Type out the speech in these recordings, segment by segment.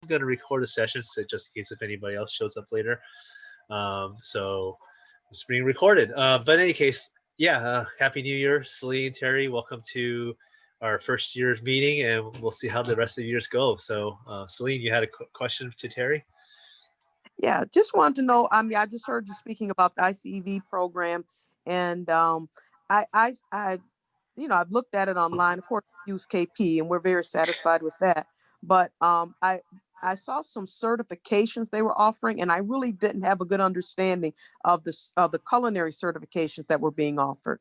going to record a session, so just in case if anybody else shows up later. So it's being recorded. But in any case, yeah, Happy New Year, Celine, Terry. Welcome to our first year's meeting, and we'll see how the rest of the years go. So, Celine, you had a question to Terry? Yeah, just wanted to know. I just heard you speaking about the ICEV program, and I, I've looked at it online. Of course, we use KP, and we're very satisfied with that. But I saw some certifications they were offering, and I really didn't have a good understanding of the culinary certifications that were being offered.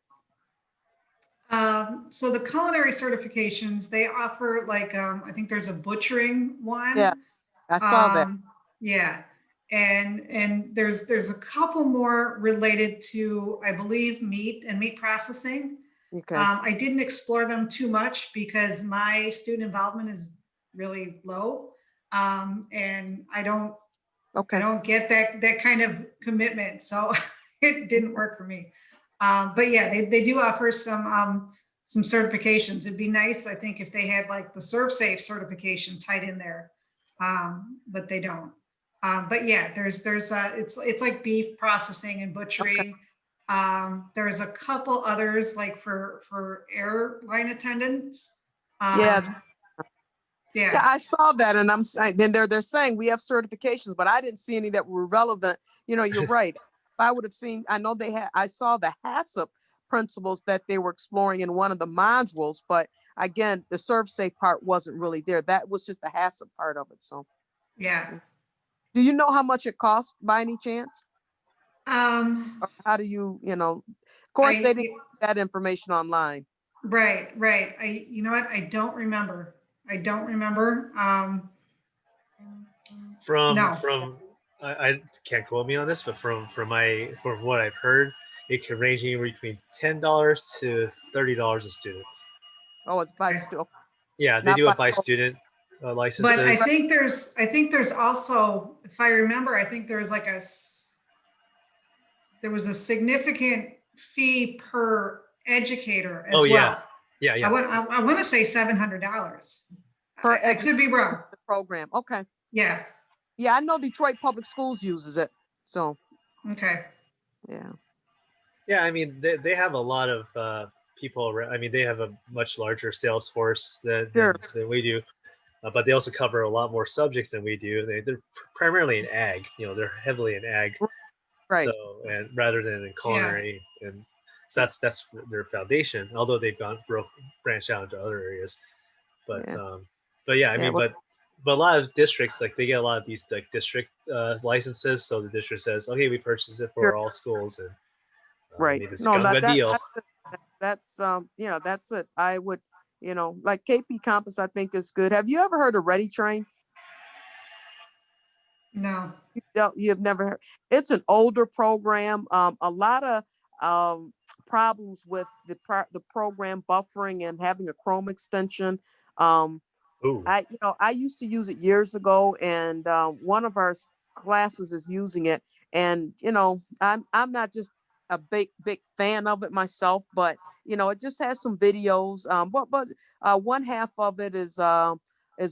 So the culinary certifications, they offer like, I think there's a butchering one. Yeah, I saw that. Yeah. And there's a couple more related to, I believe, meat and meat processing. Okay. I didn't explore them too much because my student involvement is really low. And I don't get that kind of commitment. So it didn't work for me. But yeah, they do offer some certifications. It'd be nice, I think, if they had like the ServSafe certification tied in there, but they don't. But yeah, it's like beef processing and butchering. Okay. There's a couple others like for airline attendants. Yeah. Yeah, I saw that, and then they're saying we have certifications, but I didn't see any that were relevant. You're right. If I would have seen, I saw the HACCP principles that they were exploring in one of the modules, but again, the ServSafe part wasn't really there. That was just the HACCP part of it. So, yeah. do you know how much it costs by any chance? Or how do of course, they didn't get that information online. Right. You know what? I don't remember. From I can't quote me on this, but from what I've heard, it can range anywhere between $10 to $30 a student. Oh, it's by student. Yeah, they do it by student licenses. But I think there's also, if I remember, I think there's like there was a significant fee per educator as well. Yeah. I want to say $700. I could be wrong. The program. Okay. Yeah. Yeah, I know Detroit Public Schools uses it. So. Okay. Yeah. Yeah, I mean, they have a lot of people around. I mean, they have a much larger sales force than we do, but they also cover a lot more subjects than we do. They're primarily in ag. They're heavily in ag. Right. So, and rather than in culinary, and so that's their foundation. Although they've branched out into other areas, but yeah, I mean, but a lot of districts, like, they get a lot of these like district licenses. So the district says, okay, we purchase it for all schools, and right. it's a deal. That's that's it. I would, like KP Campus, I think is good. Have you ever heard of Ready Train? No. You've never heard. It's an older program. A lot of problems with the program buffering and having a Chrome extension. I used to use it years ago, and one of our classes is using it. And I'm not just a big fan of it myself, but it just has some videos. But one half of it is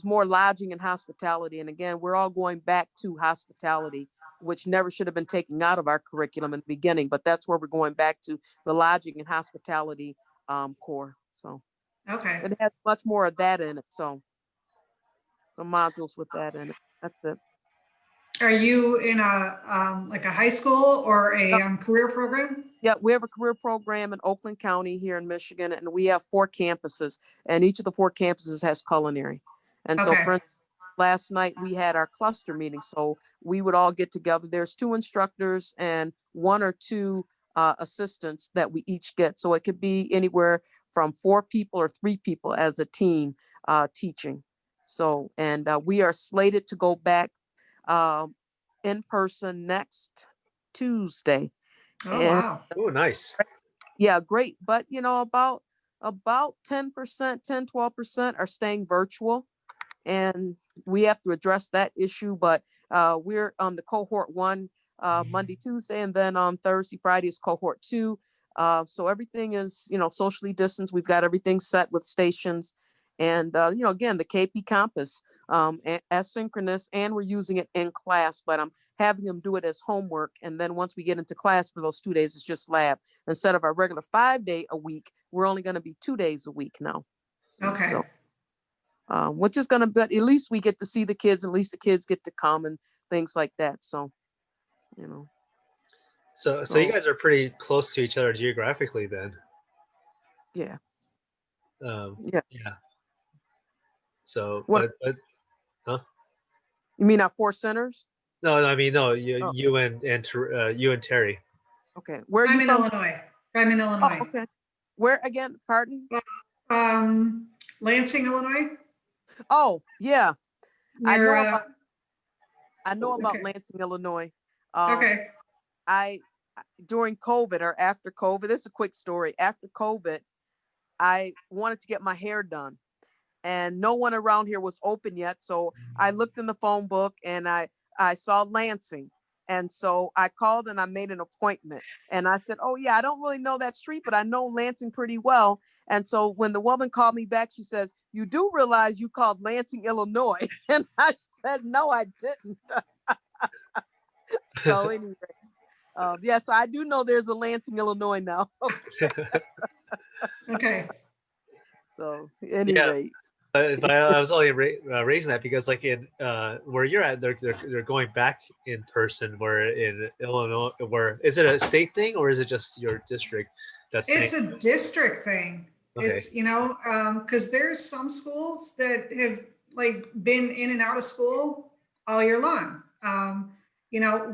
more lodging and hospitality. And again, we're all going back to hospitality, which never should have been taken out of our curriculum in the beginning. But that's where we're going back to, the lodging and hospitality core. So it has much more of that in it. So some modules with that in it. That's it. Are you in a like a high school or a career program? Yeah, we have a career program in Oakland County here in Michigan, and we have 4 campuses, and each of the 4 campuses has culinary. And so, for instance, last night we had our cluster meeting, so we would all get together. There's 2 instructors and 1 or 2 assistants that we each get. So it could be anywhere from 4 people or 3 people as a team teaching. So, and we are slated to go back in person next Tuesday. Oh, wow. Oh, nice. Yeah, great. But about 10%, 10-12% are staying virtual, and we have to address that issue. But we're on the cohort 1 Monday, Tuesday, and then on Thursday, Friday is cohort 2. So everything is socially distanced. We've got everything set with stations, and again, the KP campus asynchronous, and we're using it in class, but I'm having them do it as homework. And then once we get into class for those 2 days, it's just lab. Instead of our regular 5 day a week, we're only going to be 2 days a week now. Okay. So, which is going to, but at least we get to see the kids, and at least the kids get to come and things like that. So, you know. So you guys are pretty close to each other geographically then. Yeah. Yeah. Yeah. So, what? Huh? You mean our 4 centers? No, I mean, no, you, Oh. you and Terry. Okay. Where are I'm you in from? Illinois. I'm in Illinois. Oh, okay. Where again? Pardon? Lansing, Illinois. Oh, yeah. I know about okay. Lansing, Illinois. Okay. During COVID or after COVID, this is a quick story. After COVID, I wanted to get my hair done, and no one around here was open yet. So I looked in the phone book, and I saw Lansing. And so I called and I made an appointment, and I said, oh yeah, I don't really know that street, but I know Lansing pretty well. And so when the woman called me back, she says, you do realize you called Lansing, Illinois? And I said, no, I didn't. So anyway, yes, I do know there's a Lansing, Illinois now. Okay. So anyway. But I was only raising that because, like, in where you're at, they're going back in person. Where in Illinois, where is it a state thing or is it just your district? It's a district thing. Okay. It's, you know, because there's some schools that have like been in and out of school all year long. You know,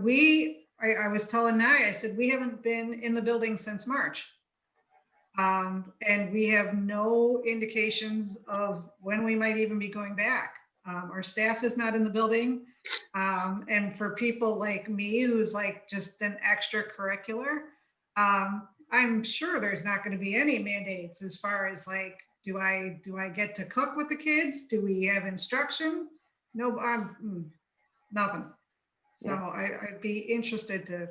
I was telling Nye, I said, we haven't been in the building since March. And we have no indications of when we might even be going back. Our staff is not in the building. And for people like me, who's like just an extracurricular, I'm sure there's not going to be any mandates as far as like, do I get to cook with the kids? Do we have instruction? No, nothing. So yeah. I'd be interested to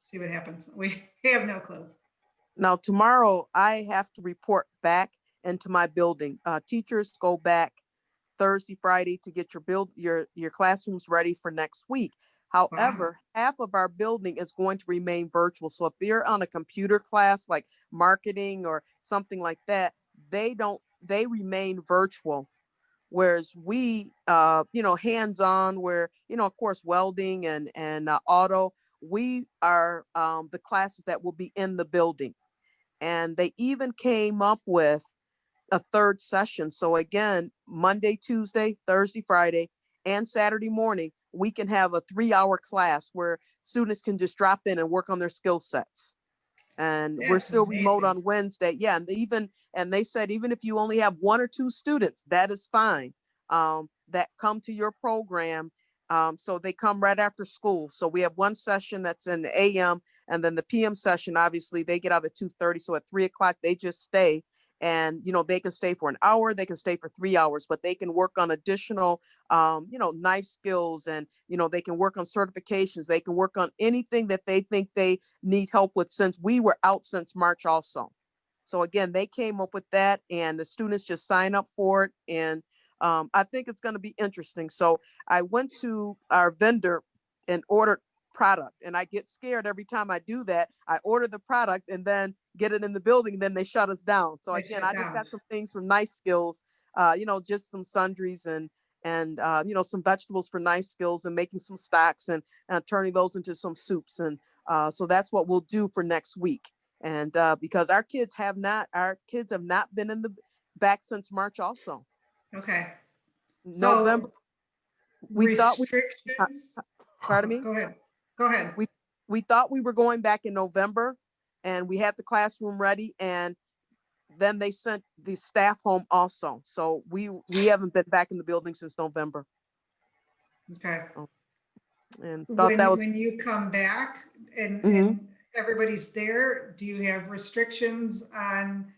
see what happens. We have no clue. Now, tomorrow I have to report back into my building. Teachers go back Thursday, Friday to get your classrooms ready for next week. However, half of our building is going to remain virtual. So if they're on a computer class like marketing or something like that, they remain virtual. Whereas we, hands-on, where, of course, welding and auto, we are the classes that will be in the building. And they even came up with a 3rd session. So again, Monday, Tuesday, Thursday, Friday, and Saturday morning, we can have a 3-hour class where students can just drop in and work on their skill sets. And we're still remote on Wednesday. Yeah. And they said, even if you only have 1 or 2 students, that is fine, that come to your program. So they come right after school. So we have 1 session that's in the AM, and then the PM session, obviously they get out at 2:30. So at 3 o'clock, they just stay. And, they can stay for an hour, they can stay for 3 hours, but they can work on additional, knife skills, and, they can work on certifications. They can work on anything that they think they need help with, since we were out since March also. So again, they came up with that, and the students just sign up for it. And I think it's going to be interesting. So I went to our vendor and ordered product, and I get scared every time I do that. I order the product and then get it in the building, then they shut us down. So again, I just got some things from Knife Skills, just some sundries and some vegetables for Knife Skills, and making some stocks and turning those into some soups. And so that's what we'll do for next week. And because our kids have not been in the back since March also. Okay. November. We thought pardon me? Go ahead. We thought we were going back in November, and we had the classroom ready, and then they sent the staff home also. So we haven't been back in the building since November. Okay. And thought that was when you come back and everybody's there, do you have restrictions on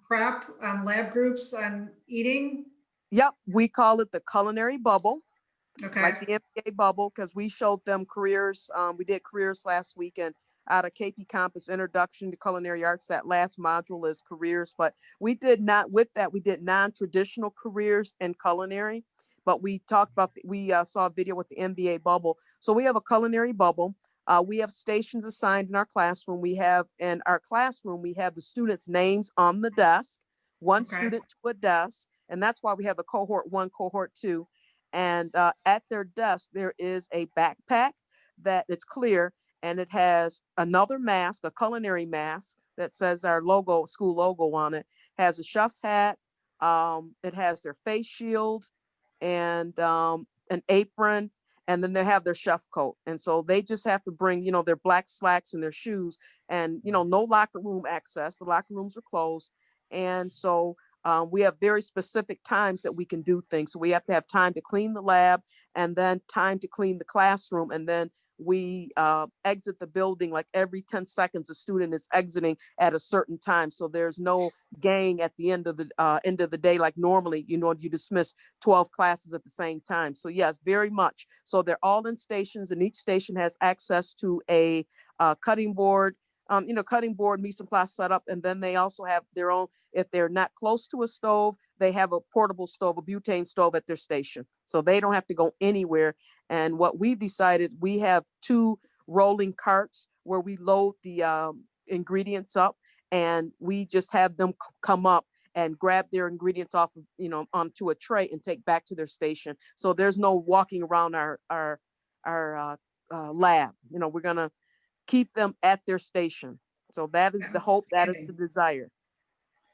prep, on lab groups, on eating? Yep, we call it the culinary bubble. Okay. Like the MBA bubble, because we showed them careers. We did careers last week, and out of KP Campus Introduction to Culinary Arts, that last module is careers. But we did not, with that, we did non-traditional careers in culinary, but we talked about, we saw a video with the NBA bubble. So we have a culinary bubble. We have stations assigned in our classroom. We have in our classroom, we have the students' names on the desk, one Okay. student to a desk. And that's why we have the cohort 1, cohort 2. And at their desk, there is a backpack that is clear, and it has another mask, a culinary mask that says our logo, school logo on it, has a chef hat. It has their face shield and an apron, and then they have their chef coat. And so they just have to bring, their black slacks and their shoes, and, no locker room access. The locker rooms are closed. And so we have very specific times that we can do things. So we have to have time to clean the lab, and then time to clean the classroom. And then we exit the building like every 10 seconds. A student is exiting at a certain time. So there's no gang at the end of the day like normally. You dismiss 12 classes at the same time. So yes, very much. So they're all in stations, and each station has access to a cutting board. Cutting board, mise en place setup, and then they also have their own. If they're not close to a stove, they have a portable stove, a butane stove at their station, so they don't have to go anywhere. And what we've decided, we have 2 rolling carts where we load the ingredients up, and we just have them come up and grab their ingredients off of, onto a tray and take back to their station. So there's no walking around our lab. We're gonna keep them at their station. So that is the hope, that is the desire.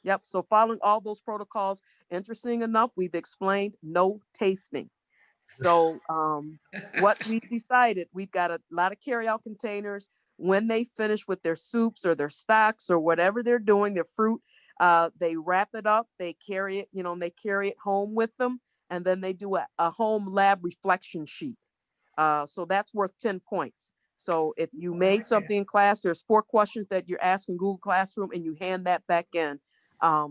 Yep. So following all those protocols, interesting enough, we've explained no tasting. So what we decided, we've got a lot of carryout containers. When they finish with their soups or their stocks or whatever they're doing, their fruit, they wrap it up, they carry it, and they carry it home with them. And then they do a home lab reflection sheet. So that's worth 10 points. So if you made something in class, there's 4 questions that you're asking Google Classroom, and you hand that back in.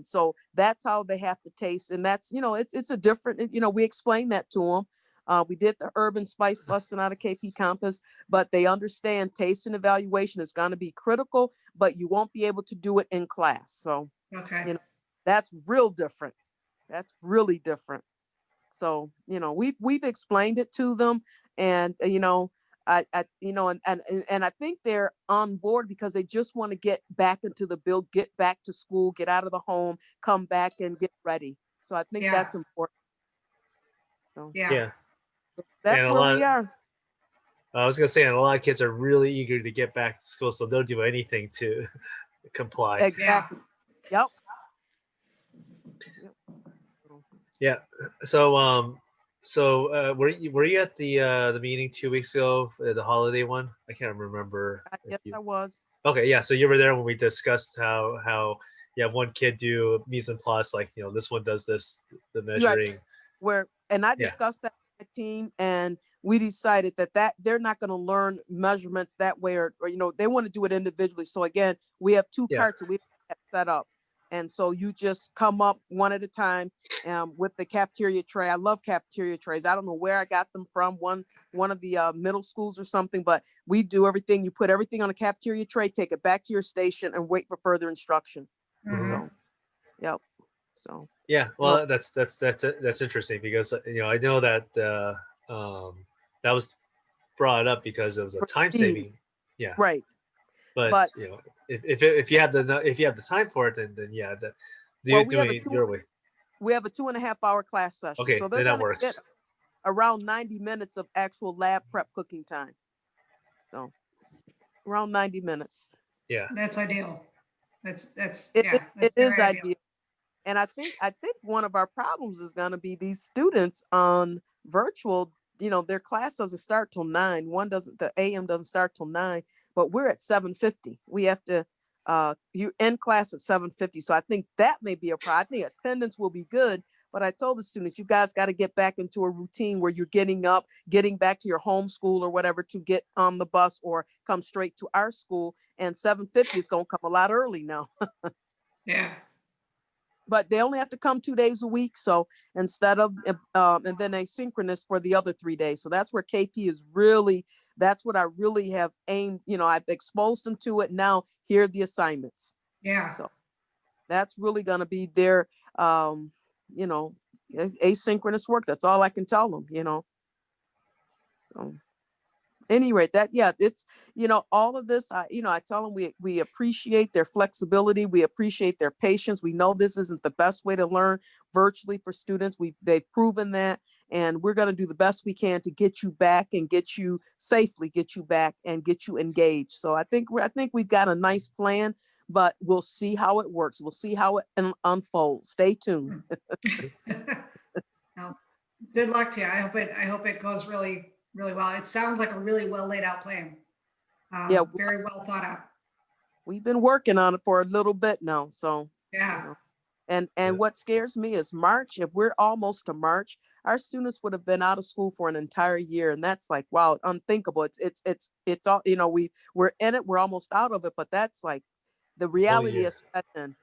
So that's how they have to taste. And that's, it's a different, we explain that to them. We did the urban spice lesson out of KP Compass, but they understand taste and evaluation is going to be critical, but you won't be able to do it in class. So, Okay. that's real different. That's really different. So, we've explained it to them, and, and I think they're on board because they just want to get back into the build, get back to school, get out of the home, come back and get ready. So I think that's important. So Yeah. that's And where we are. I was gonna say, and a lot of kids are really eager to get back to school, so they'll do anything to comply. Exactly. Yep. Yeah. So were you at the meeting 2 weeks ago, the holiday one? I can't remember. Yes, I was. Okay, yeah. So you were there when we discussed how you have one kid do mise en place, like, this one does this, the measuring. Right. And I discussed that with the team, and we decided that they're not going to learn measurements that way, or they want to do it individually. So again, we have 2 carts that we have set up. And so you just come up one at a time with the cafeteria tray. I love cafeteria trays. I don't know where I got them from, one of the middle schools or something, but we do everything. You put everything on a cafeteria tray, take it back to your station, and wait for further instruction. Mhm. So, yep. So yeah, well, that's interesting because I know that that was brought up because it was a time saving. Yeah. Right. But if you have the time for it, then yeah, you're doing it your way. We have a 2.5-hour class session. Okay, so they're then that gonna works. get around 90 minutes of actual lab prep cooking time. So around 90 minutes. Yeah. That's ideal. It is ideal. And I think one of our problems is going to be these students on virtual. Their class doesn't start till 9. The AM doesn't start till 9, but we're at 7:50. We have to you end class at 7:50. So I think that may be a problem. I think attendance will be good, but I told the students, you guys got to get back into a routine where you're getting up, getting back to your home school or whatever to get on the bus or come straight to our school. And 7:50 is going to come a lot early now. Yeah. But they only have to come 2 days a week. So instead of, and then asynchronous for the other 3 days. So that's where KP is really, that's what I really have aimed, I've exposed them to it. Now here are the assignments. Yeah. So that's really going to be their, asynchronous work. That's all I can tell them, So any rate, that, yeah, it's, all of this, I tell them we appreciate their flexibility. We appreciate their patience. We know this isn't the best way to learn virtually for students. They've proven that, and we're going to do the best we can to get you back and get you back and get you engaged. So I think we've got a nice plan, but we'll see how it works. We'll see how it unfolds. Stay tuned. Well, good luck to you. I hope it goes really, really well. It sounds like a really well laid out plan. Yeah, very well thought out. We've been working on it for a little bit now. So yeah. And what scares me is March. If we're almost to March, our students would have been out of school for an entire year, and that's like, wow, unthinkable. It's all, we're in it, we're almost out of it, but that's like the reality is set in.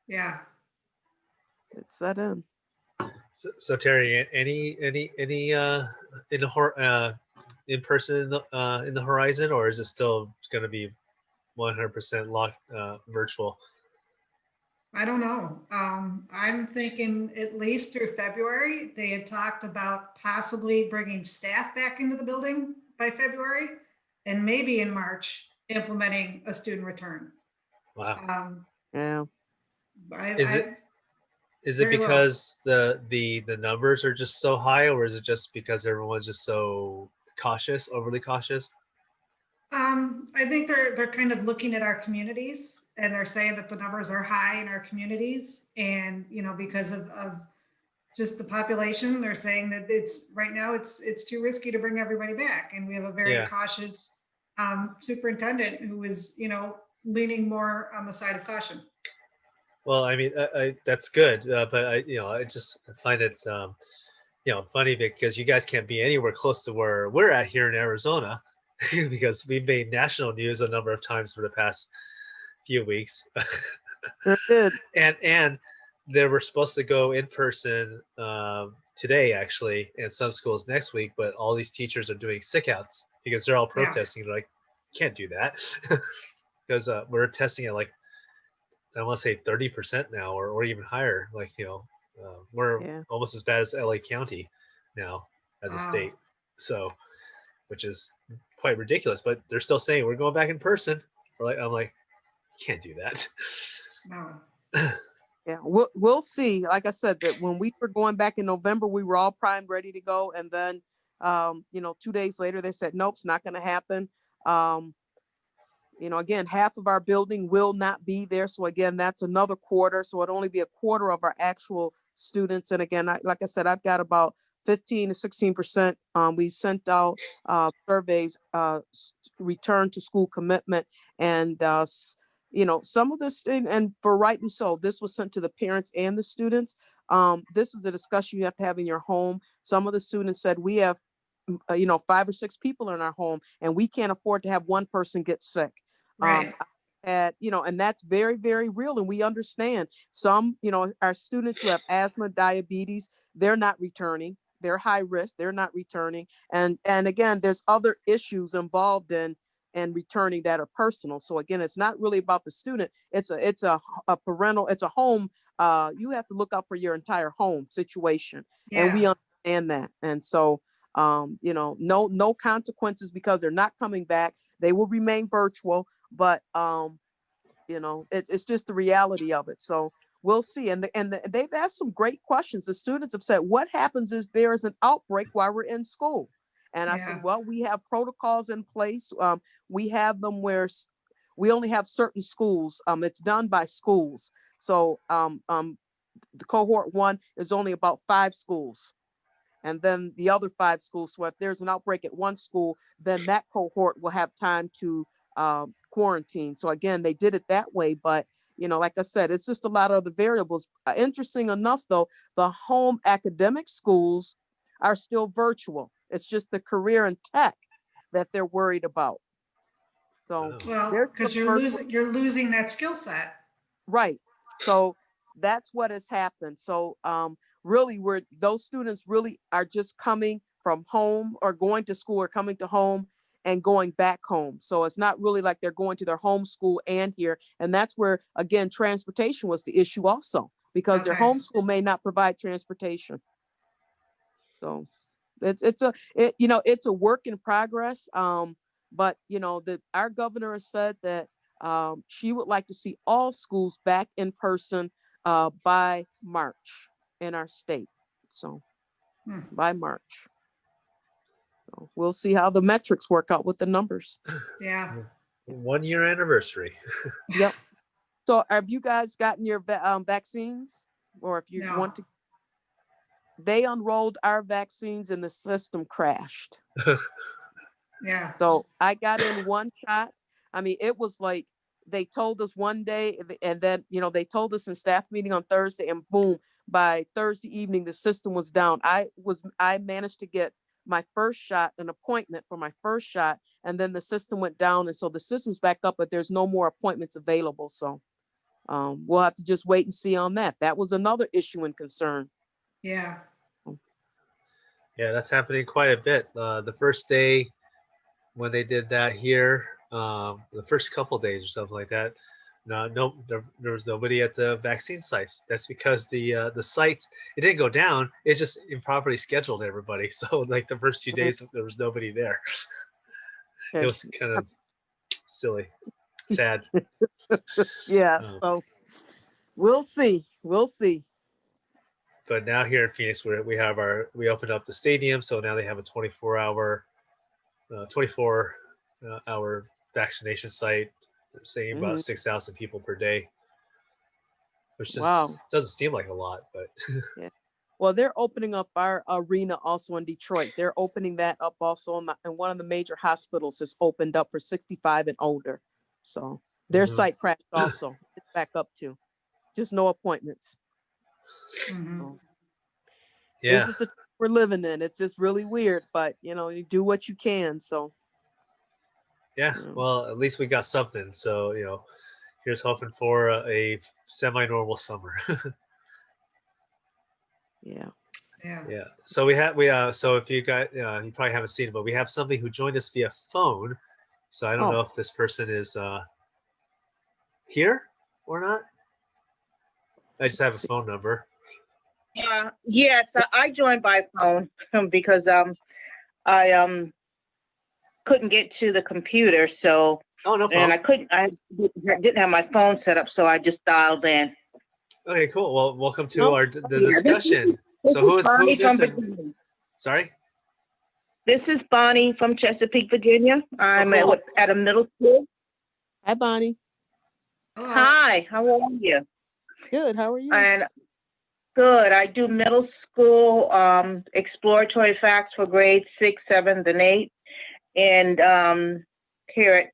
Yeah. It's set in. So Terry, any in person in the horizon, or is it still going to be 100% locked virtual? I don't know. I'm thinking at least through February. They had talked about possibly bringing staff back into the building by February, and maybe in March implementing a student return. Wow. Yeah. Is it because the numbers are just so high, or is it just because everyone's just so cautious, overly cautious? I think they're kind of looking at our communities, and they're saying that the numbers are high in our communities, and because of just the population, they're saying that right now it's too risky to bring everybody back, and we have a very cautious superintendent who is leaning more on the side of caution. Well, I mean, that's good, but I just find it funny because you guys can't be anywhere close to where we're at here in Arizona. Because we've made national news a number of times for the past few weeks. and they were supposed to go in person today, actually, and some schools next week, but all these teachers are doing sick outs because they're all protesting. They're like, can't do that. Because we're testing at like, I want to say 30% now, or even higher. Like, we're almost as bad as LA County now as a state. So, which is quite ridiculous, but they're still saying we're going back in person. I'm like, you can't do that. No. Yeah, we'll see. Like I said, that when we were going back in November, we were all primed, ready to go, and then 2 days later they said nope, it's not going to happen. Again, half of our building will not be there, so again, that's another quarter. So it'll only be a quarter of our actual students. And again, like I said, I've got about 15 to 16%. We sent out surveys, return to school commitment, and some of this, and for rightly so, this was sent to the parents and the students. This is a discussion you have to have in your home. Some of the students said we have 5 or 6 people in our home, and we can't afford to have one person get sick. Right. And that's very, very real. And we understand some, our students who have asthma, diabetes, they're not returning. They're high risk. They're not returning. And again, there's other issues involved in returning that are personal. So again, it's not really about the student. It's a parental, it's a home. You have to look out for your entire home situation. Yeah. And we understand that. And so, no consequences because they're not coming back. They will remain virtual, but it's just the reality of it. So we'll see. And they've asked some great questions. The students have said, what happens is there is an outbreak while we're in school? And I said, well, we have protocols in place. We have them where we only have certain schools. It's done by schools. So the cohort 1 is only about 5 schools. And then the other 5 schools. So if there's an outbreak at one school, then that cohort will have time to quarantine. So again, they did it that way. But, like I said, it's just a lot of other variables. Interesting enough, though, the home academic schools are still virtual. It's just the career and tech that they're worried about. So because you're losing that skill set. Right. So that's what has happened. So really, those students really are just coming from home or going to school or coming to home and going back home. So it's not really like they're going to their home school and here. And that's where, again, transportation was the issue also. because their Okay. homeschool may not provide transportation. So it's a work in progress. But our governor has said that she would like to see all schools back in person by March in our state. So by March. So we'll see how the metrics work out with the numbers. Yeah. 1 year anniversary. Yep. So have you guys gotten your vaccines? Or if you want to? They unrolled our vaccines and the system crashed. Yeah. So I got in one shot. I mean, it was like they told us one day, and then they told us in staff meeting on Thursday, and boom, by Thursday evening the system was down. I managed to get my first shot, an appointment for my first shot, and then the system went down, and so the system's back up, but there's no more appointments available. So we'll have to just wait and see on that. That was another issue and concern. Yeah. Yeah, that's happening quite a bit. The first day when they did that here, the first couple days or something like that, there was nobody at the vaccine sites. That's because the site, it didn't go down, it just improperly scheduled everybody. So like the first 2 days there was nobody there. It was kind of silly, sad. Yeah. So we'll see. But now here in Phoenix, we opened up the stadium, so now they have a 24-hour vaccination site. They're saying about 6,000 people per day, which just doesn't seem like a lot, but yeah. Well, they're opening up our arena also in Detroit. They're opening that up also in one of the major hospitals is opened up for 65 and older. So their site crashed also. It's back up too. Just no appointments. So, yeah. This is the time we're living in. It's just really weird, but you do what you can. So yeah, well, at least we got something. So here's hoping for a semi-normal summer. Yeah. So so if you got you probably haven't seen it, but we have somebody who joined us via phone. So I don't know if this person is here or not. I just have a phone number. Yes, I joined by phone because I couldn't get to the computer, so no problem. And I didn't have my phone set up, so I just dialed in. Okay, cool. Well, welcome to the discussion. So who's this? Sorry? This is Bonnie from Chesapeake, Virginia. I'm at a middle school. Hi, Bonnie. Hi, how are you? Good, how are you? And good. I do middle school exploratory facts for grades 6, 7, and 8. And here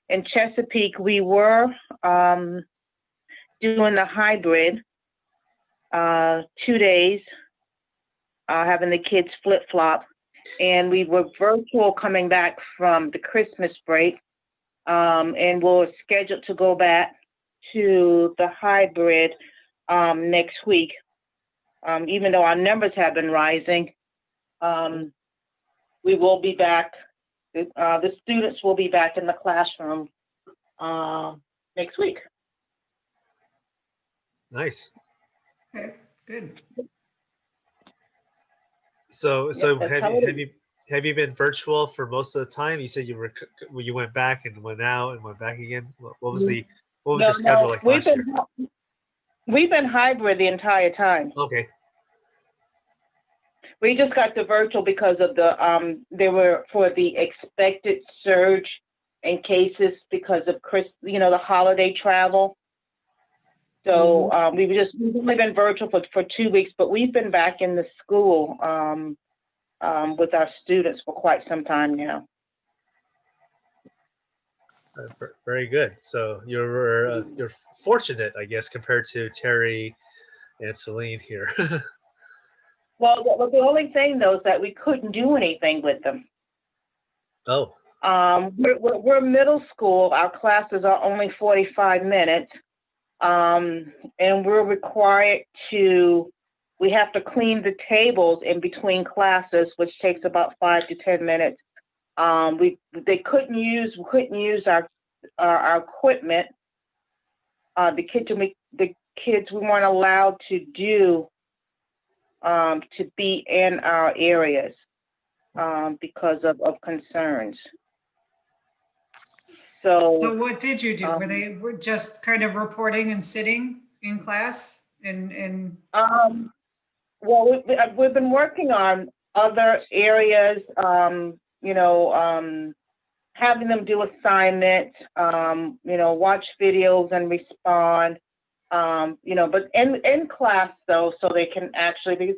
in Chesapeake, we were doing the hybrid 2 days, having the kids flip-flop. And we were virtual coming back from the Christmas break. And we're scheduled to go back to the hybrid next week. Even though our numbers have been rising, we will be back. The students will be back in the classroom next week. Nice. Okay, good. So have you been virtual for most of the time? You said you went back and went out and went back again. What was your schedule like last year? We've been hybrid the entire time. Okay. We just got the virtual because of they were for the expected surge in cases because of the holiday travel. So we've only been virtual for 2 weeks, but we've been back in the school with our students for quite some time now. Very good. So you're fortunate, I guess, compared to Terry and Celine here. Well, the only thing though is that we couldn't do anything with them. Oh. We're middle school. Our classes are only 45 minutes. And we're required we have to clean the tables in between classes, which takes about 5 to 10 minutes. We couldn't use our equipment. The kids we weren't allowed to do, to be in our areas, because of concerns. So what did you do? Were they were just kind of reporting and sitting in class and Well, we've been working on other areas, having them do assignments, watch videos and respond, but in class though, so they can actually, because,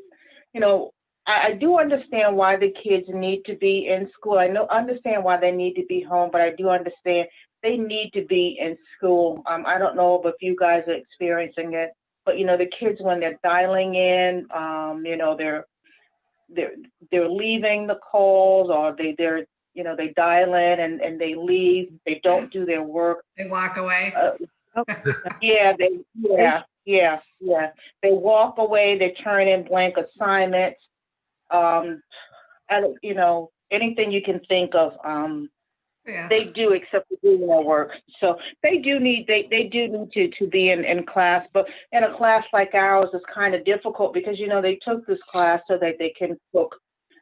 I do understand why the kids need to be in school. Understand why they need to be home, but I do understand they need to be in school. I don't know if you guys are experiencing it, but the kids, when they're dialing in, they're leaving the calls, or they dial in and they leave. They don't do their work. they walk away? Yeah, they walk away. They turn in blank assignments. And anything you can think of, Yeah. they do, except for doing their work. So they do need to be in class, but in a class like ours, it's kind of difficult because they took this class so that they can cook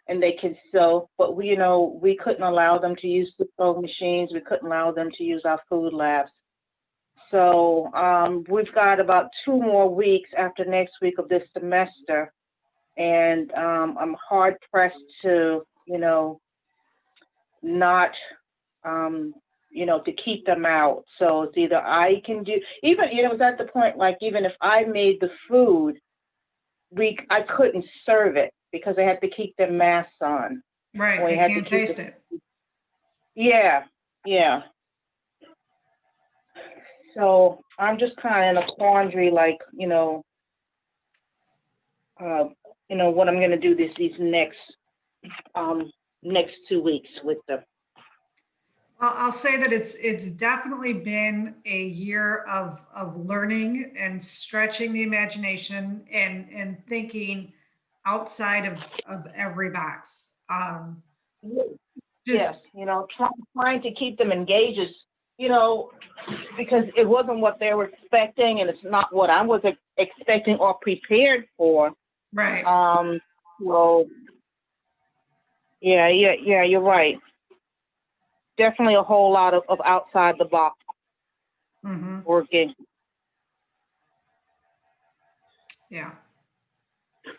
and they can sew, but we couldn't allow them to use the sewing machines. We couldn't allow them to use our food labs. So we've got about 2 more weeks after next week of this semester, and I'm hard pressed to not to keep them out. So it's either I can do, even it was at the point, like, even if I made the food, I couldn't serve it because I had to keep their masks on. Right, We you had to can't keep taste it. Yeah. So I'm just kind of in a quandary, like, what I'm going to do these next 2 weeks with them. Well, I'll say that it's definitely been a year of learning and stretching the imagination and thinking outside of every box. Yes, trying to keep them engaged is, because it wasn't what they were expecting, and it's not what I was expecting or prepared for. Right. Well, yeah, you're right. Definitely a whole lot of outside the box working. Yeah.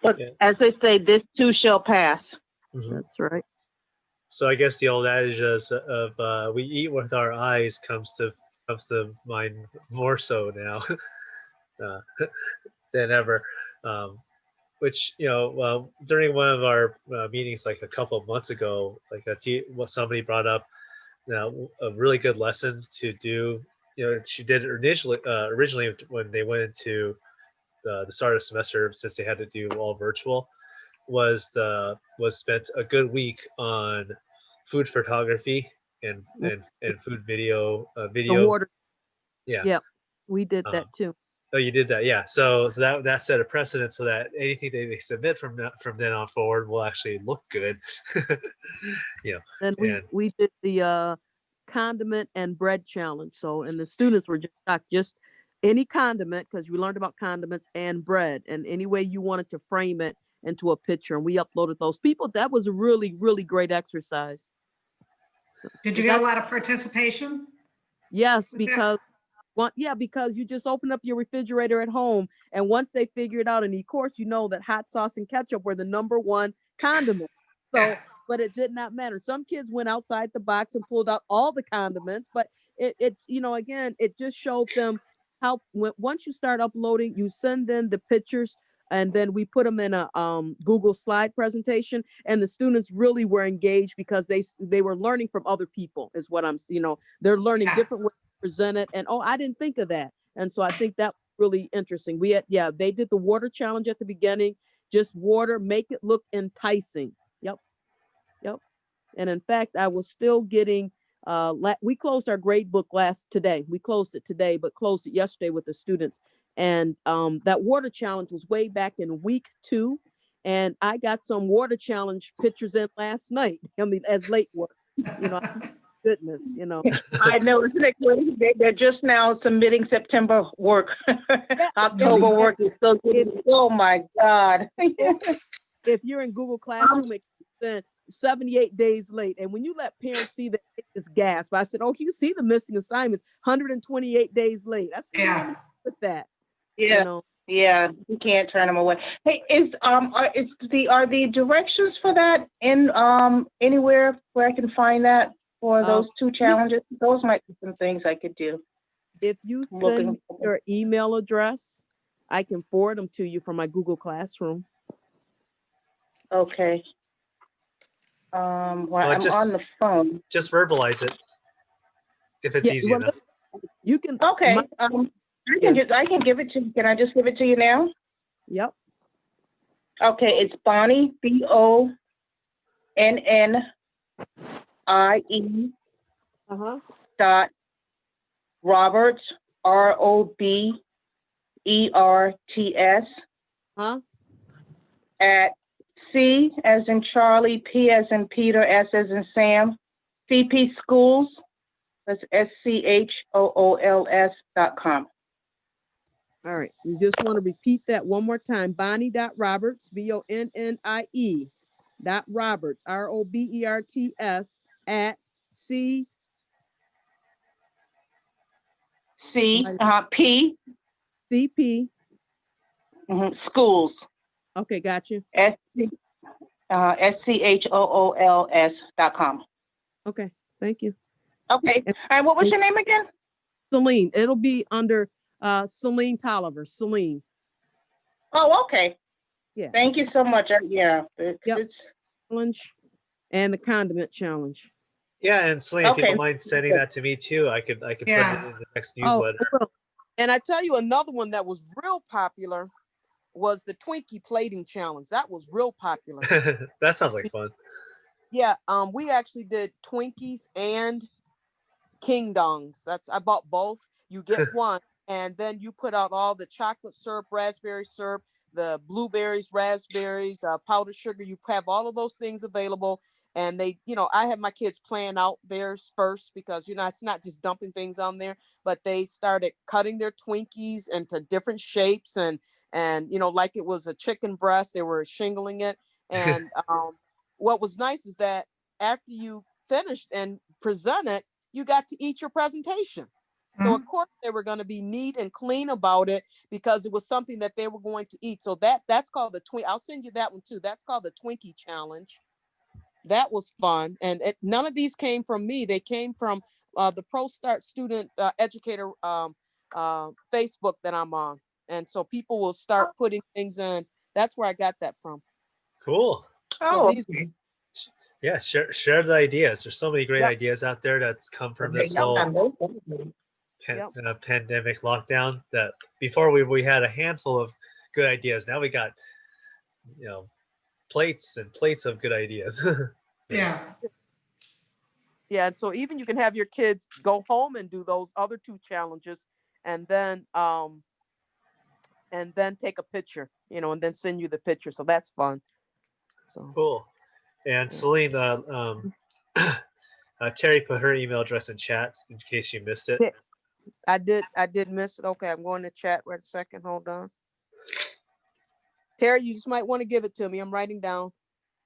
But as they say, this too shall pass. Mm-hmm. That's right. So I guess the old adage is of we eat with our eyes comes to mind more so now than ever. Which during one of our meetings like a couple of months ago, like somebody brought up a really good lesson to do. She did originally when they went into the start of the semester, since they had to do all virtual, was spent a good week on food photography and food video. The water. Yeah. Yep. We did that too. Oh, you did that, yeah. So that set a precedent, so that anything they submit from then on forward will actually look good. Then we did the condiment and bread challenge. So, and the students were just any condiment, because we learned about condiments and bread, and any way you wanted to frame it into a picture, and we uploaded those. That was a really, really great exercise. Did you get a lot of participation? Yes, because because you just open up your refrigerator at home, and once they figure it out, and of course that hot sauce and ketchup were the #1 condiment. So, but it did not matter. Some kids went outside the box and pulled out all the condiments, but it again, it just showed them how once you start uploading, you send in the pictures, and then we put them in a Google slide presentation, and the students really were engaged because they were learning from other people, is what I'm they're learning different ways to present it, and I didn't think of that, and so I think that was really interesting. They did the water challenge at the beginning, just water, make it look enticing. Yep. And in fact, I was still getting we closed our grade book today. We closed it today, but closed it yesterday with the students. And that water challenge was way back in week 2. And I got some water challenge pictures in last night. I mean, as late work, goodness, you know. I know, isn't it crazy? They're just now submitting September work. October work is so good. Oh my God. If you're in Google Classroom, it then 78 days late. And when you let parents see that, they just gasp. I said, oh, you see the missing assignments, 128 days late. That's what you want to do with that. Yeah. You know? Yeah, you can't turn them away. Hey, are the directions for that in anywhere where I can find that for those two challenges? Those might be some things I could do. If you send me your email address, I can forward them to you from my Google Classroom. Okay. Well, I'm on the phone. Just verbalize it if it's easy enough. You can. Okay. I can give it to you. Can I just give it to you now? Yep. Okay, it's Bonnie, BONNIE dot Roberts, ROBERTS at C as in Charlie, P as in Peter, S as in Sam, CP Schools, that's SCHOOLS.com. All right. You just want to repeat that one more time. Bonnie.Roberts, BONNIE .Roberts, ROBERTS at C. P. CP. Schools. Okay, got you. SCHOOLS.com. Okay, thank you. Okay. All right, what was your name again? Celine. It'll be under Celine Tolliver. Celine. Oh, okay. Yeah. Thank you so much. Yeah. Challenge and the condiment challenge. Yeah, and Celine, if you don't mind sending that to me too, I could put it in the next newsletter. And I tell you another one that was real popular was the Twinkie plating challenge. That was real popular. That sounds like fun. Yeah, we actually did Twinkies and King Dongs. I bought both. You get one, and then you put out all the chocolate syrup, raspberry syrup, the blueberries, raspberries, powdered sugar. You have all of those things available. And they, I have my kids plan out theirs first because, it's not just dumping things on there, but they started cutting their Twinkies into different shapes and like it was a chicken breast, they were shingling it. And what was nice is that after you finished and presented, you got to eat your presentation. So of course they were going to be neat and clean about it because it was something that they were going to eat. So that's called the I'll send you that one too. That's called the Twinkie challenge. That was fun. And none of these came from me. They came from the ProStart student educator Facebook that I'm on. And so people will start putting things in. That's where I got that from. Cool. Oh, yeah, share the ideas. There's so many great ideas out there that's come from this whole pandemic lockdown. That before we had a handful of good ideas. Now we got plates and plates of good ideas. Yeah. And so even you can have your kids go home and do those other two challenges, and then take a picture, and then send you the picture. So that's fun. So cool. And Celine, Terry put her email address in chat in case you missed it. I did miss it. Okay, I'm going to chat right a second. Hold on. Terry, you just might want to give it to me. I'm writing down.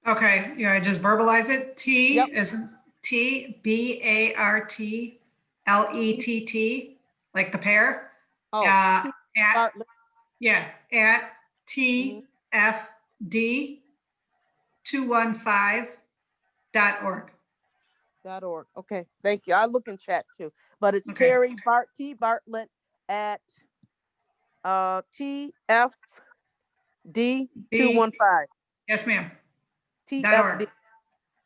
Okay, I just verbalize it. T is TBARTLETT, like the pear. At TFD215.org. .org. Okay, thank you. I'll look in chat too. But it's Terry Bartlett at TFD215. Yes, ma'am. TFD.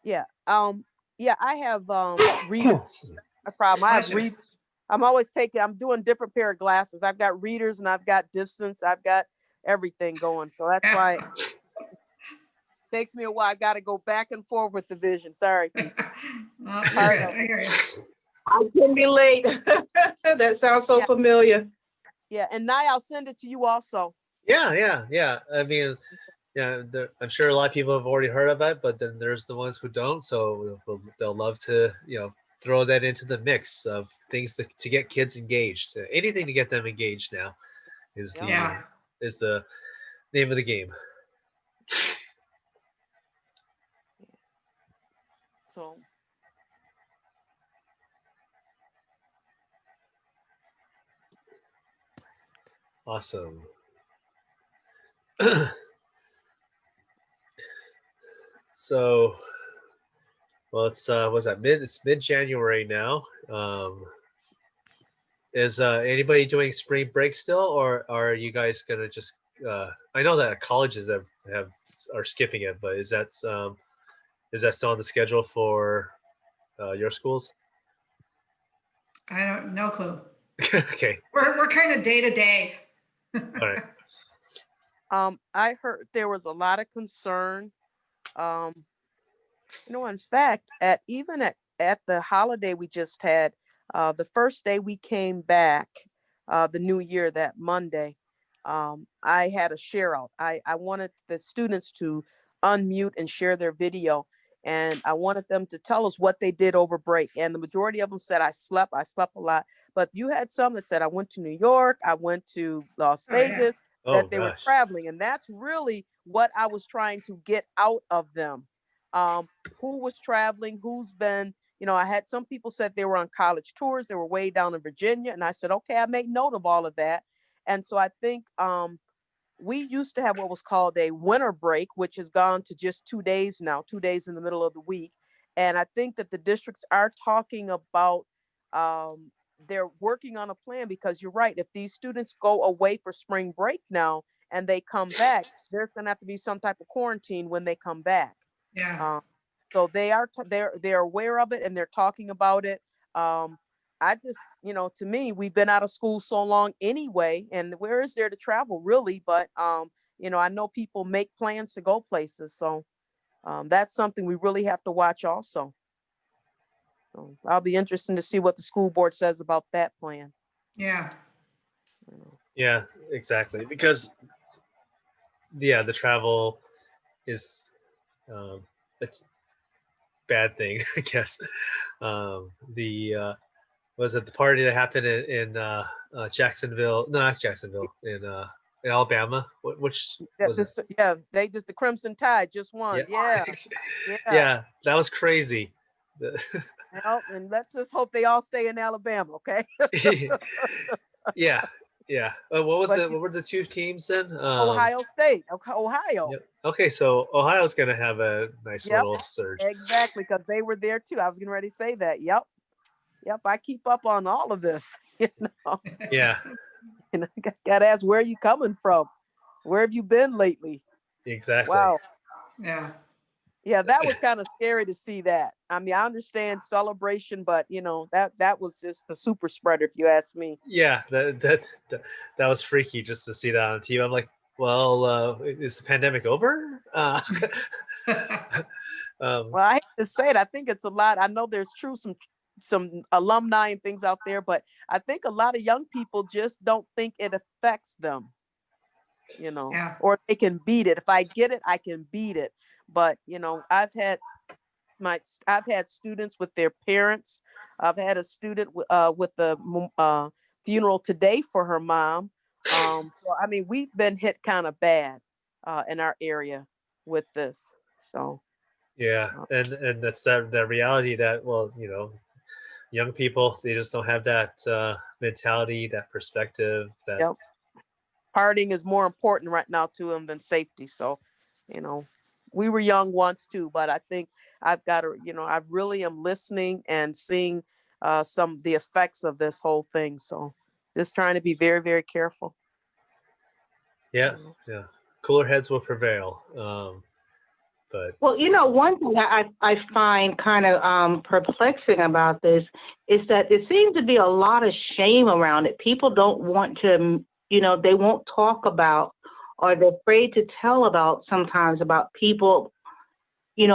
Yeah. I have readers. A problem. I have readers. I'm doing different pair of glasses. I've got readers and I've got distance. I've got everything going. So that's why it takes me a while. I got to go back and forth with the vision. Sorry. I hear you. I can be late. That sounds so familiar. Yeah, and now I'll send it to you also. Yeah. I mean, I'm sure a lot of people have already heard of it, but then there's the ones who don't. So they'll love to, throw that into the mix of things to get kids engaged. So anything to get them engaged now is Yeah. the name of the game. So Awesome. So, well, it's mid-January now. Is anybody doing spring break still, or are you guys gonna just? I know that colleges are skipping it, but is that still on the schedule for your schools? I don't, no clue. Okay. We're kind of day to day. All right. I heard there was a lot of concern. In fact, even at the holiday we just had, the first day we came back, the new year, that Monday, I had a share out. I wanted the students to unmute and share their video, and I wanted them to tell us what they did over break. And the majority of them said, I slept a lot. But you had some that said, I went to New York, I went to Las Oh, yeah. Vegas, Oh that they were gosh. traveling. And that's really what I was trying to get out of them. Who was traveling, who's been, I had some people said they were on college tours, they were way down in Virginia. And I said, okay, I made note of all of that. And so I think we used to have what was called a winter break, which has gone to just 2 days now, 2 days in the middle of the week. And I think that the districts are talking about, they're working on a plan, because you're right. If these students go away for spring break now and they come back, there's going to have to be some type of quarantine when they come back. Yeah. So they're aware of it and they're talking about it. I just, to me, we've been out of school so long anyway, and where is there to travel really? But I know people make plans to go places, so that's something we really have to watch also. So I'll be interested to see what the school board says about that plan. Yeah. Yeah, exactly. Because the travel is a bad thing, I guess. The was it the party that happened in Jacksonville? No, not Jacksonville. In Alabama. Which was it? The Crimson Tide just won. Yeah. Yeah. Yeah, that was crazy. Well, and let's just hope they all stay in Alabama, okay? Yeah, yeah. What But were the two teams then? Ohio State, Ohio. Yep. Okay, so Ohio's gonna have a nice Yep, little surge. exactly, because they were there too. I was getting ready to say that. Yep. I keep up on all of this. Yeah. And I gotta ask, where are you coming from? Where have you been lately? Exactly. Wow. Yeah. Yeah, that was kind of scary to see that. I mean, I understand celebration, but that was just the super spreader, if you ask me. Yeah, that was freaky just to see that on TV. I'm like, well, is the pandemic over? Well, I hate to say it. I think it's a lot. I know there's some alumni and things out there, but I think a lot of young people just don't think it affects them, Yeah. or they can beat it. If I get it, I can beat it. But I've had students with their parents. I've had a student with the funeral today for her mom. So, I mean, we've been hit kind of bad in our area with this. So Yeah, and that's that reality that, well, young people, they just don't have that mentality, that perspective. Yep. Partying is more important right now to them than safety. So, we were young once too, but I think I've got to, I really am listening and seeing the effects of this whole thing. So just trying to be very, very careful. Yeah, yeah. Cooler heads will prevail. But well, one thing I find kind of perplexing about this is that there seems to be a lot of shame around it. People don't want to, they won't talk about, or they're afraid to tell about sometimes about people, in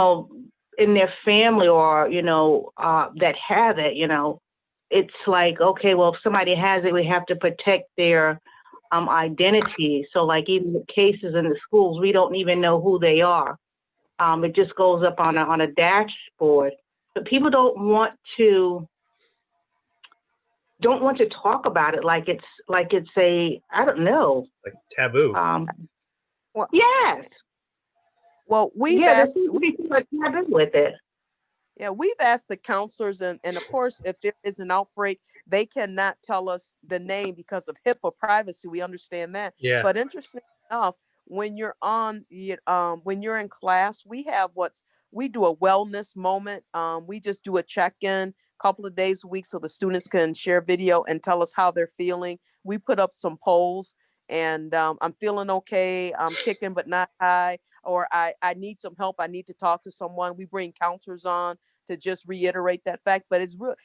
their family or, that have it, it's like, okay, well, if somebody has it, we have to protect their identity. So like even the cases in the schools, we don't even know who they are. It just goes up on a dashboard. but people don't want to talk about it like it's a, I don't know. Like taboo. Well, Yes. well, we've Yeah, there asked, seems to be too much taboo with it. yeah, we've asked the counselors, and of course, if there is an outbreak, they cannot tell us the name because of HIPAA privacy. We understand that. Yeah. But interesting enough, when you're when you're in class, we do a wellness moment. We just do a check-in couple of days a week so the students can share video and tell us how they're feeling. We put up some polls, and I'm feeling okay. I'm kicking but not high, or I need some help. I need to talk to someone. We bring counselors on to just reiterate that fact. But it's real,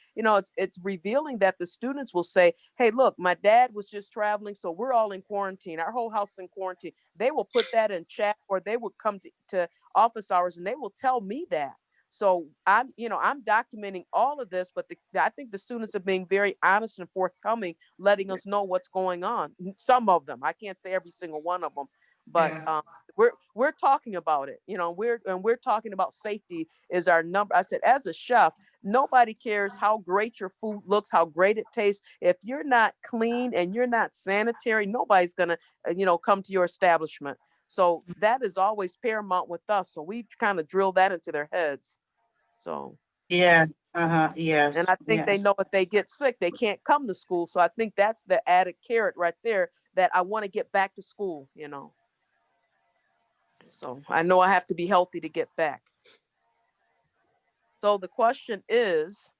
it's revealing that the students will say, hey, look, my dad was just traveling, so we're all in quarantine. Our whole house is in quarantine. They will put that in chat, or they will come to office hours and they will tell me that. So I'm documenting all of this, but I think the students are being very honest and forthcoming, letting us know what's going on. Some of them, I can't say every single one of them, but Yeah. we're talking about it. We're talking about safety is our number. I said, as a chef, nobody cares how great your food looks, how great it tastes. If you're not clean and you're not sanitary, nobody's gonna, come to your establishment. So that is always paramount with us. So we kind of drill that into their heads. So, Yeah. Yes. and I think they know if they get sick, they can't come to school. So I think that's the added carrot right there, that I want to get back to school, So I know I have to be healthy to get back. So the question is,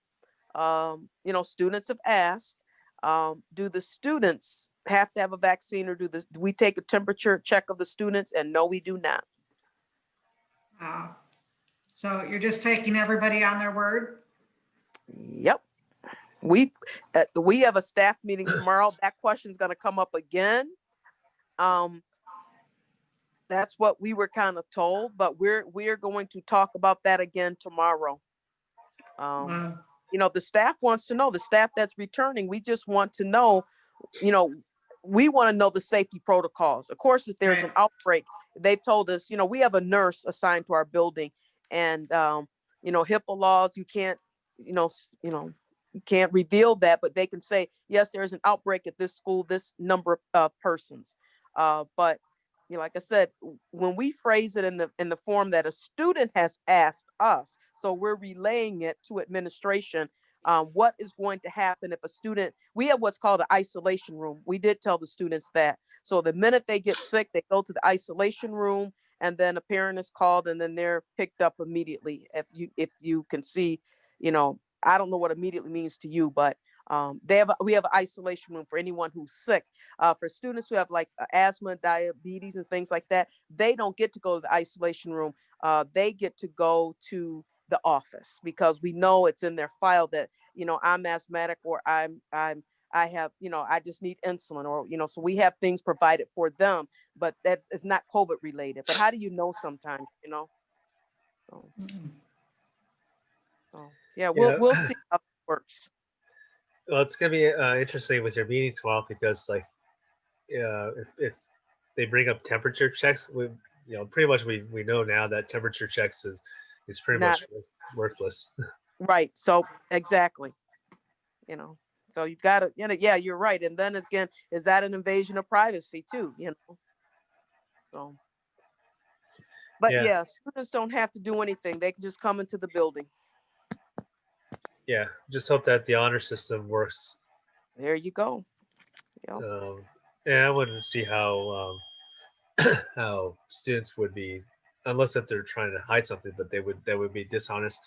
students have asked, do the students have to have a vaccine, or do we take a temperature check of the students? And no, we do not. So you're just taking everybody on their word? Yep. We have a staff meeting tomorrow. That question is going to come up again. That's what we were kind of told, but we're going to talk about that again tomorrow. Wow. The staff wants to know, the staff that's returning, we just want to know, we want to know the safety protocols. Of course, if there's an outbreak, they've told us, we have a nurse assigned to our building, and HIPAA laws, you can't, you can't reveal that, but they can say, yes, there's an outbreak at this school, this number of persons. But like I said, when we phrase it in the form that a student has asked us, so we're relaying it to administration. What is going to happen if a student, we have what's called an isolation room. We did tell the students that. So the minute they get sick, they go to the isolation room, and then a parent is called, and then they're picked up immediately. If you can see, I don't know what immediately means to you, but we have an isolation room for anyone who's sick. For students who have like asthma, diabetes, and things like that, they don't get to go to the isolation room. They get to go to the office, because we know it's in their file that, I'm asthmatic, or I have, I just need insulin, or, so we have things provided for them, but it's not COVID related. But how do you know sometimes, So, yeah, we'll see how it works. Well, it's gonna be interesting with your meeting tomorrow, because if they bring up temperature checks, pretty much we know now that temperature checks is pretty much worthless. Right. So exactly. So you've got to, yeah, you're right. And then again, is that an invasion of privacy too? So. But yeah, students don't have to do anything. They can just come into the building. Yeah, just hope that the honor system works. There you go. Yeah, I wouldn't see how how students would be, unless if they're trying to hide something, but that would be dishonest.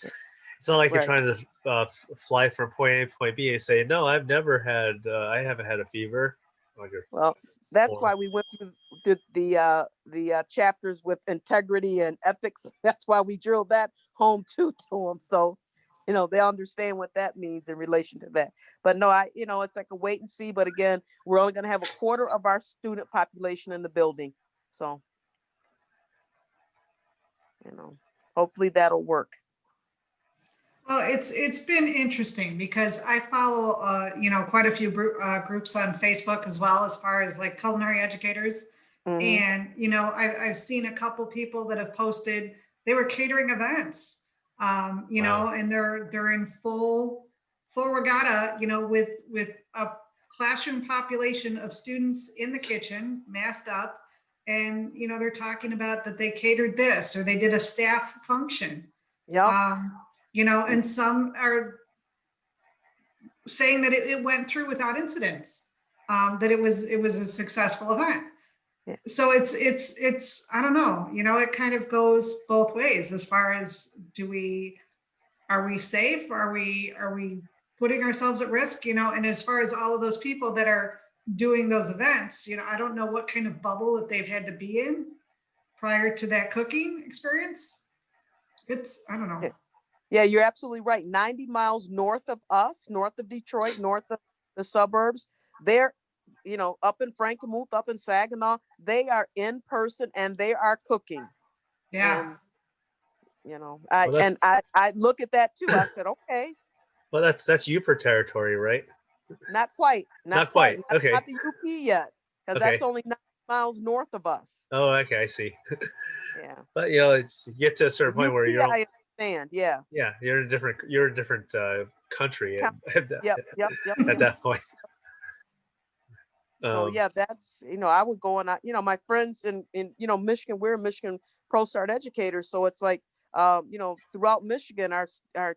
It's not like you're trying to fly from point A to point B and say, no, I haven't had a fever. Well, that's why we went through the chapters with integrity and ethics. That's why we drilled that home to them. So, they understand what that means in relation to that. But no, it's like a wait and see. But again, we're only going to have a quarter of our student population in the building. So, hopefully that'll work. Well, it's been interesting, because I follow quite a few groups on Facebook as well, as far as like culinary educators. And I've seen a couple people that have posted, they were catering events, you know, and they're in full regatta, you know, with a classroom population of students in the kitchen, masked up, and you know, they're talking about that they catered this or they did a staff function. Yep. You know, and some are saying that it went through without incidents, that it was a successful event. Yeah. So it's I don't know, you know, it kind of goes both ways as far as are we safe? Are we putting ourselves at risk? You know, and as far as all of those people that are doing those events, you know, I don't know what kind of bubble that they've had to be in prior to that cooking experience. I don't know. Yeah, you're absolutely right. 90 miles north of us, north of Detroit, north of the suburbs, they're, you know, up in Frankenmuth, up in Saginaw, they are in person and they are cooking. Yeah. And, you know, I look at that too. I said, okay. Well, that's Uper territory, right? Not quite. Not quite. Okay. Not the UP yet, because Okay. that's only 9 miles north of us. Oh, okay, I see. Yeah. But you know, you get to a certain point where you're. I understand. Yeah. Yeah, you're in a different country at Yep. at that point. So yeah, that's, you know, I would go and you know, my friends in you know, Michigan, we're Michigan Pro Start educators, so it's like, you know, throughout Michigan, our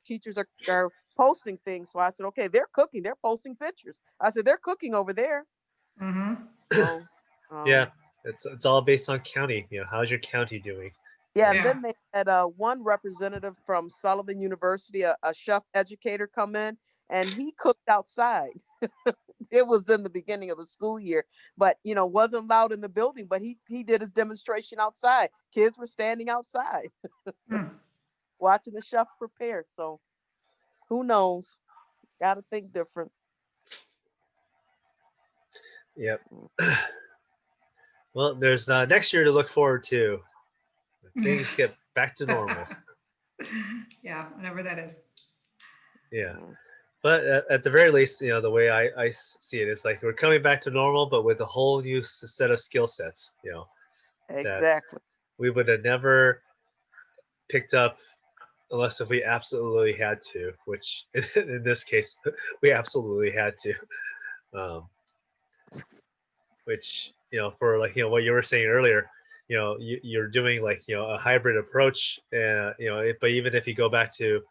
teachers are posting things. So I said, okay, they're cooking, they're posting pictures. I said, they're cooking over there. Mm-hmm. So, yeah, it's all based on county. You know, how's your county doing? Yeah, and then they had one representative from Sullivan University, a chef educator, come in, and he cooked outside. It was in the beginning of the school year, but you know, wasn't allowed in the building, but he did his demonstration outside. Kids were standing outside watching the chef prepare. So who knows? Gotta think different. Yep. Well, there's next year to look forward to. Things get back to normal. Yeah, whatever that is. Yeah. But at the very least, you know, the way I see it is like we're coming back to normal, but with a whole new set of skill sets, you know. Exactly. We would have never picked up unless if we absolutely had to, which in this case, we absolutely had to. Which, you know, for like, you know, what you were saying earlier, you know, you're doing like, you know, a hybrid approach, you know, but even if you go back to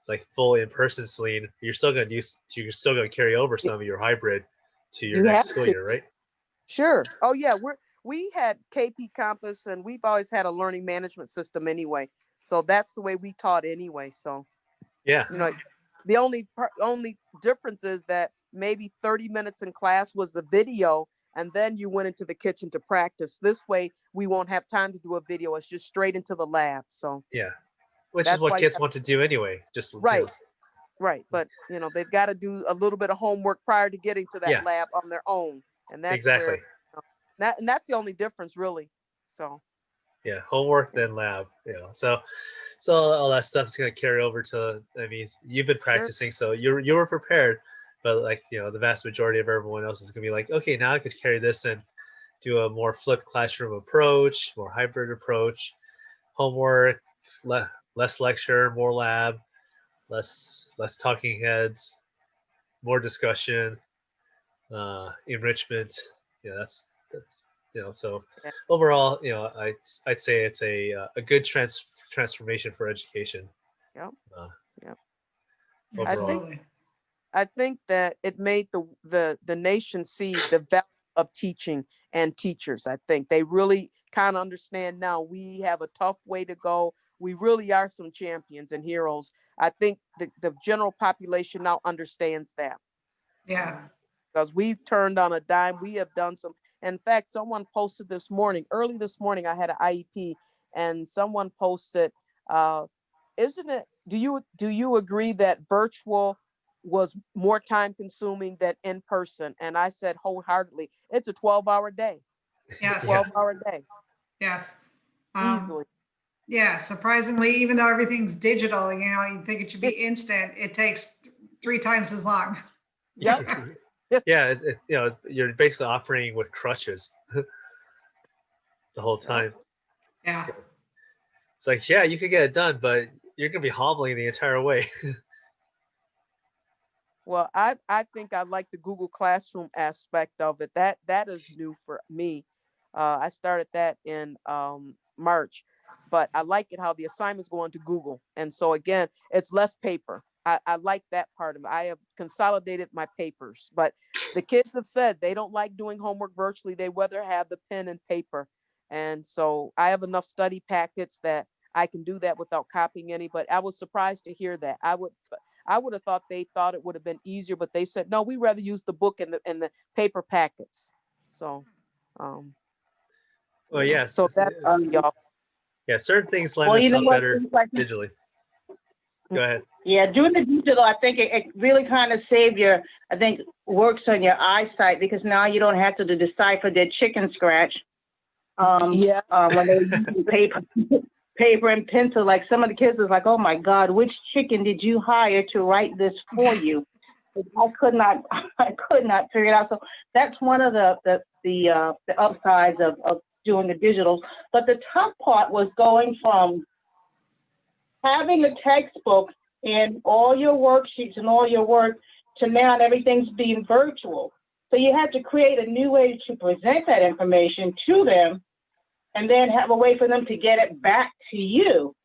like full in-person Celine, you're still gonna carry over some of your hybrid to your next school year, right? Sure. Oh yeah, we had KP Compass, and we've always had a learning management system anyway. So that's the way we taught anyway. So yeah, you know, the only difference is that maybe 30 minutes in class was the video, and then you went into the kitchen to practice. This way, we won't have time to do a video. It's just straight into the lab. So yeah, which is what kids want to do anyway. Just right. You know. Right, but you know, they've got to do a little bit of homework prior to getting to that lab on their own, and that's exactly where, and that's the only difference, really. So yeah, homework then lab, you know. So all that stuff is going to carry over to. I mean, you've been practicing, so you were prepared, but like, you know, the vast majority of everyone else is going to be like, okay, now I could carry this and do a more flipped classroom approach, more hybrid approach, homework, less lecture, more lab. Less talking heads, more discussion, enrichment. Yeah, that's you know. So overall, you know, I'd say it's a good transformation for education. Yep. Yep. Overall. I think that it made the nation see the value of teaching and teachers. I think they really kind of understand now we have a tough way to go. We really are some champions and heroes. I think the general population now understands that. Yeah. Because we've turned on a dime. We have done some. In fact, someone posted early this morning, I had an IEP, and someone posted, isn't it, do you agree that virtual was more time consuming than in person? And I said wholeheartedly, it's a 12-hour day. Yes. 12-hour day. Yes. Easily. Yeah, surprisingly, even though everything's digital, you know, you think it should be instant, it takes 3 times as long. Yep. Yeah, you know, you're basically offering with crutches the whole time. Yeah. So it's like, yeah, you could get it done, but you're gonna be hobbling the entire way. Well, I think I like the Google Classroom aspect of it. That is new for me. I started that in March, but I like it how the assignments go onto Google, and so again, it's less paper. I like that part of it. I have consolidated my papers, but the kids have said they don't like doing homework virtually. They rather have the pen and paper, and so I have enough study packets that I can do that without copying any. But I was surprised to hear that. I would have thought they thought it would have been easier, but they said no. We rather use the book and the paper packets. So, Well, yes. So that's y'all. Yeah, certain things lend itself better digitally. Go ahead. Yeah, doing the digital, I think it really kind of saved works on your eyesight, because now you don't have to decipher their chicken scratch. When they're using paper and pencil, like some of the kids was like, oh my God, which chicken did you hire to write this for you? I could not figure it out. So that's one of the upsides of doing the digital. But the tough part was going from having a textbook and all your worksheets and all your work to now everything's being virtual. So you had to create a new way to present that information to them, and then have a way for them to get it back to you.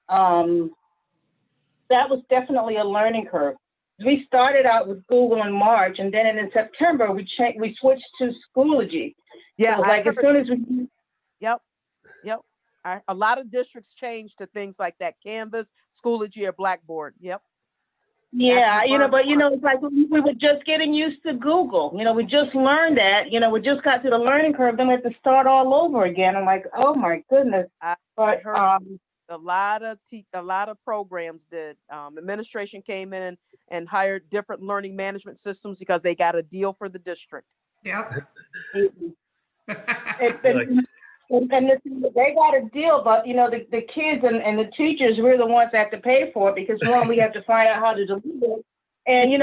That was definitely a learning curve. We started out with Google in March, and then in September we switched to Schoology. Yeah, so like as soon as we. Yep. A lot of districts changed to things like that: Canvas, Schoology, or Blackboard. Yep. Yeah, but it's like we were just getting used to Google. We just learned that. We just got to the learning curve, then we have to start all over again. I'm like, oh my goodness. I heard a lot of programs did. Administration came in and hired different learning management systems because they got a deal for the district. Yep. And they got a deal, but the kids and the teachers, we're the ones that have to pay for it, because one, we have to find out how to deliver it. And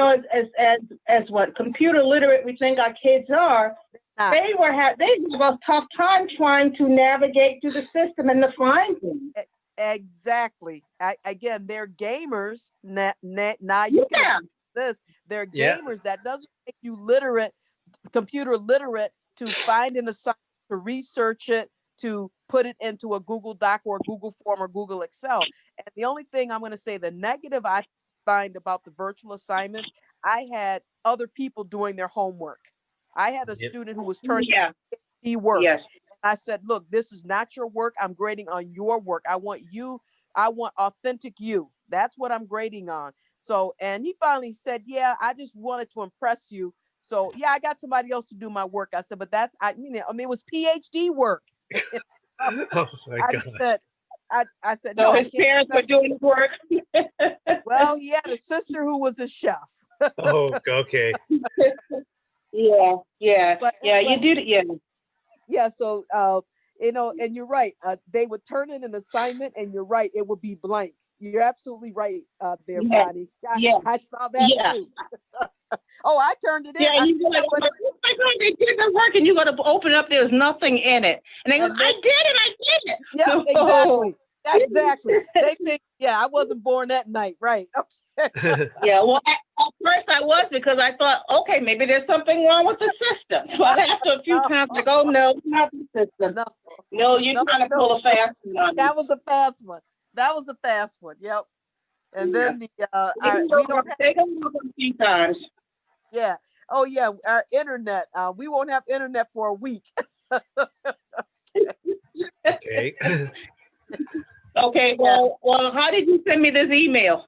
as what computer literate we think our kids are, they have a tough time trying to navigate through the system and to find things. Exactly. Again, they're gamers. Now you can this. They're gamers. That doesn't make you computer literate, to find an assignment, to research it, to put it into a Google Doc or Google Form or Google Excel. And the only thing I'm going to say, the negative I find about the virtual assignments, I had other people doing their homework. I had a student who was turning in work. Yes. I said, look, this is not your work. I'm grading on your work. I want authentic you. That's what I'm grading on. So, and he finally said, yeah, I just wanted to impress you. So yeah, I got somebody else to do my work. I said, but it was PhD work. Oh my God. I said, no, his parents were doing his work. Well, he had a sister who was a chef. Oh, okay. Yeah. You do it. Yeah. Yeah. So, and you're right. They would turn in an assignment, and you're right. It would be blank. You're absolutely right there, Bonnie. I saw that too. Oh, I turned it in. Yeah, you go like, oh my God, they did the work, and you got to open it up. There's nothing in it, and they go, I did it. Yeah, exactly. They think, I wasn't born that night, right? Okay. Yeah, well, at first I was, because I thought, okay, maybe there's something wrong with the system. So after a few times, like, oh no, it's not the system. No, you're trying to pull a fast one. That was a fast one. Yep. And then we don't take them a few times. Yeah. Oh yeah. Our internet. We won't have internet for a week. Okay. Okay. Well, how did you send me this email?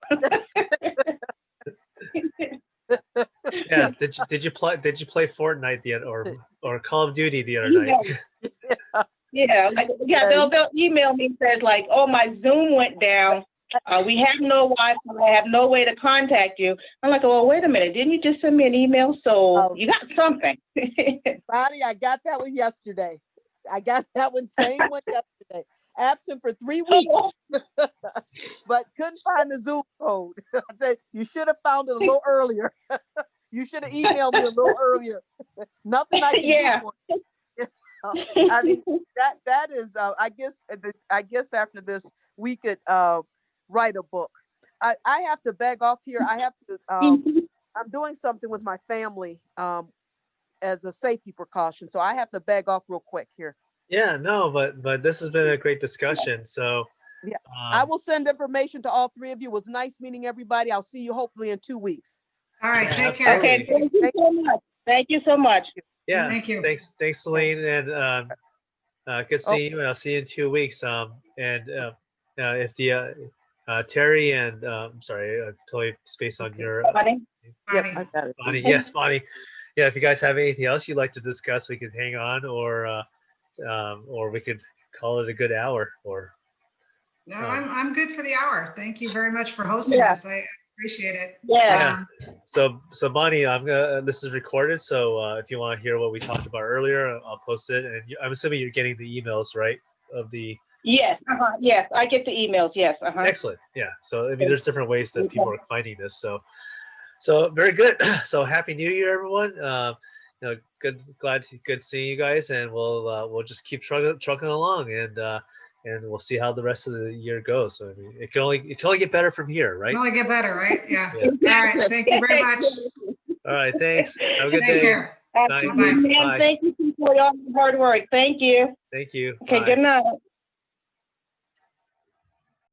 Yeah. Did you play Fortnite or Call of Duty the other night? They'll email me and says like, oh, my Zoom went down. We have no Wi-Fi. I have no way to contact you. I'm like, well, wait a minute. Didn't you just send me an email? So you got something. Bonnie, I got that one yesterday. Same one yesterday. Absent for 3 weeks, but couldn't find the Zoom code. I said, you should have found it a little earlier. You should have emailed me a little earlier. Nothing I can do for you. I mean, that is, I guess after this, we could write a book. I have to beg off here. I have to, I'm doing something with my family as a safety precaution. So I have to beg off real quick here. Yeah, no, but this has been a great discussion. So yeah, I will send information to all three of you. It was nice meeting everybody. I'll see you hopefully in 2 weeks. All right, Yeah, take care. Okay, thank you so much. Thank you so much. Yeah, Thank you. Thanks, Celine, and good seeing you. And I'll see you in 2 weeks. If the Terry and I'm sorry, totally spaced on your Bonnie? Yep, Bonnie. I got it. Bonnie. Yes, Bonnie. Yeah, if you guys have anything else you'd like to discuss, we could hang on, or we could call it a good hour. Or No, I'm good for the hour. Thank you very much for hosting Yeah. us. I appreciate it. Yeah. So Bonnie, this is recorded. So if you want to hear what we talked about earlier, I'll post it. And I'm assuming you're getting the emails, right? Of the Yes. Yes, I get the emails. Yes. excellent. Yeah. So I mean, there's different ways that people are finding this. So very good. So happy New Year, everyone. Good seeing you guys, and we'll just keep trucking along, and we'll see how the rest of the year goes. So I mean, it can only get better from here, right? Can only get better, right? Yeah. Yeah. All right. Thank you very much. All right. Thanks. Have a good Take day. care. Bye. Ma'am, Bye. thank you for all your hard work. Thank you. Thank you. Okay, Bye. good night.